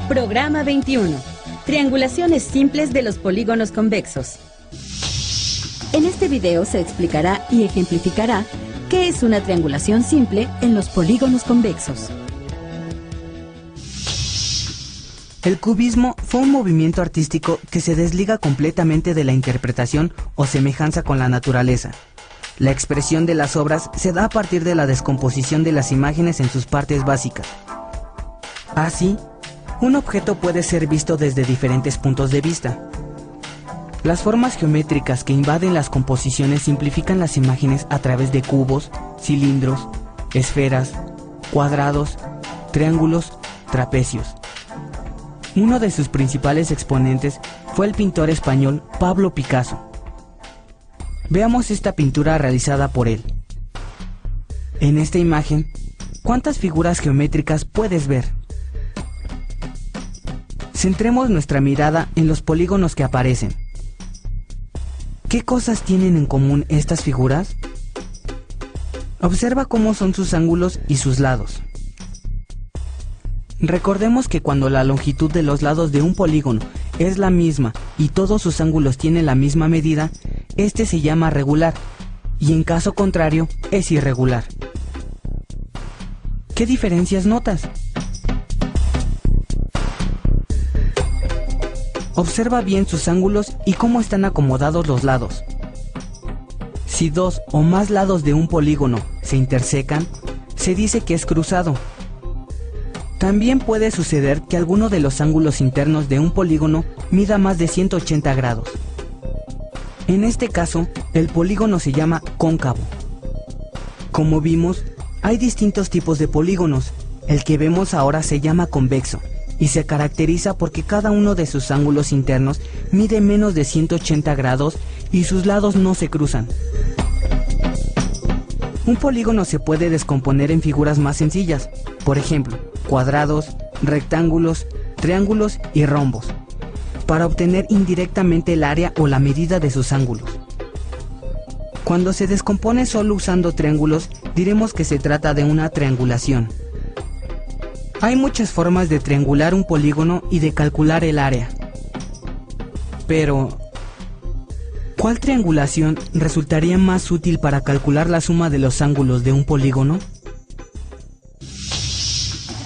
Programa 21. Triangulaciones simples de los polígonos convexos. En este video se explicará y ejemplificará qué es una triangulación simple en los polígonos convexos. El cubismo fue un movimiento artístico que se desliga completamente de la interpretación o semejanza con la naturaleza. La expresión de las obras se da a partir de la descomposición de las imágenes en sus partes básicas. Así, un objeto puede ser visto desde diferentes puntos de vista. Las formas geométricas que invaden las composiciones simplifican las imágenes a través de cubos, cilindros, esferas, cuadrados, triángulos, trapecios. Uno de sus principales exponentes fue el pintor español Pablo Picasso. Veamos esta pintura realizada por él. En esta imagen, ¿cuántas figuras geométricas puedes ver? Centremos nuestra mirada en los polígonos que aparecen. ¿Qué cosas tienen en común estas figuras? Observa cómo son sus ángulos y sus lados. Recordemos que cuando la longitud de los lados de un polígono es la misma y todos sus ángulos tienen la misma medida, este se llama regular, y en caso contrario es irregular. ¿Qué diferencias notas? Observa bien sus ángulos y cómo están acomodados los lados. Si dos o más lados de un polígono se intersecan, se dice que es cruzado. También puede suceder que alguno de los ángulos internos de un polígono mida más de 180 grados. En este caso, el polígono se llama cóncavo. Como vimos, hay distintos tipos de polígonos. El que vemos ahora se llama convexo y se caracteriza porque cada uno de sus ángulos internos mide menos de 180 grados y sus lados no se cruzan. Un polígono se puede descomponer en figuras más sencillas, por ejemplo, cuadrados, rectángulos, triángulos y rombos, para obtener indirectamente el área o la medida de sus ángulos. Cuando se descompone solo usando triángulos, diremos que se trata de una triangulación. Hay muchas formas de triangular un polígono y de calcular el área. Pero, ¿cuál triangulación resultaría más útil para calcular la suma de los ángulos de un polígono?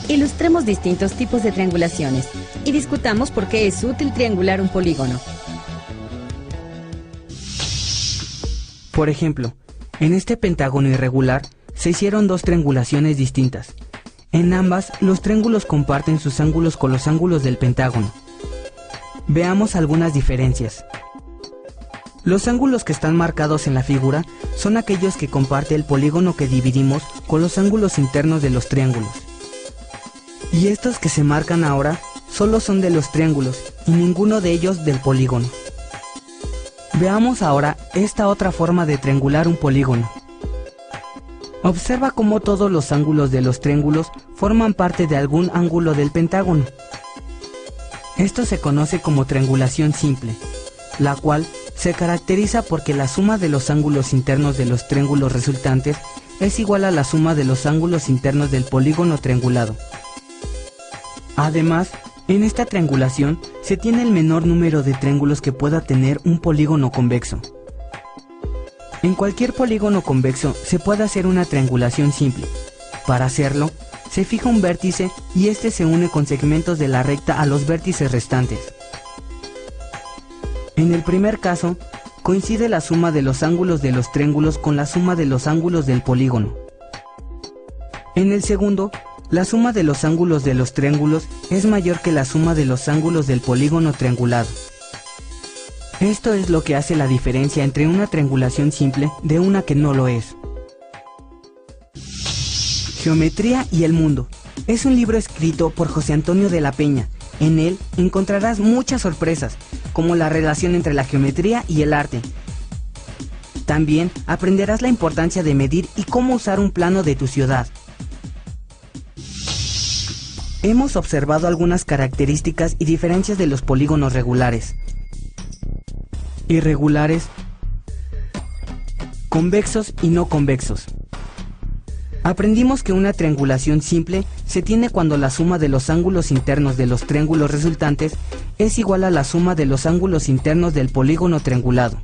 Ilustremos distintos tipos de triangulaciones y discutamos por qué es útil triangular un polígono. Por ejemplo, en este pentágono irregular se hicieron dos triangulaciones distintas. En ambas, los triángulos comparten sus ángulos con los ángulos del pentágono. Veamos algunas diferencias. Los ángulos que están marcados en la figura son aquellos que comparte el polígono que dividimos con los ángulos internos de los triángulos. Y estos que se marcan ahora solo son de los triángulos y ninguno de ellos del polígono. Veamos ahora esta otra forma de triangular un polígono. Observa cómo todos los ángulos de los triángulos forman parte de algún ángulo del pentágono. Esto se conoce como triangulación simple, la cual se caracteriza porque la suma de los ángulos internos de los triángulos resultantes es igual a la suma de los ángulos internos del polígono triangulado. Además, en esta triangulación se tiene el menor número de triángulos que pueda tener un polígono convexo. En cualquier polígono convexo se puede hacer una triangulación simple. Para hacerlo, se fija un vértice y este se une con segmentos de la recta a los vértices restantes. En el primer caso, coincide la suma de los ángulos de los triángulos con la suma de los ángulos del polígono. En el segundo, la suma de los ángulos de los triángulos es mayor que la suma de los ángulos del polígono triangulado. Esto es lo que hace la diferencia entre una triangulación simple de una que no lo es. Geometría y el mundo. Es un libro escrito por José Antonio de la Peña. En él encontrarás muchas sorpresas, como la relación entre la geometría y el arte. También aprenderás la importancia de medir y cómo usar un plano de tu ciudad. Hemos observado algunas características y diferencias de los polígonos regulares, irregulares, convexos y no convexos. Aprendimos que una triangulación simple se tiene cuando la suma de los ángulos internos de los triángulos resultantes es igual a la suma de los ángulos internos del polígono triangulado.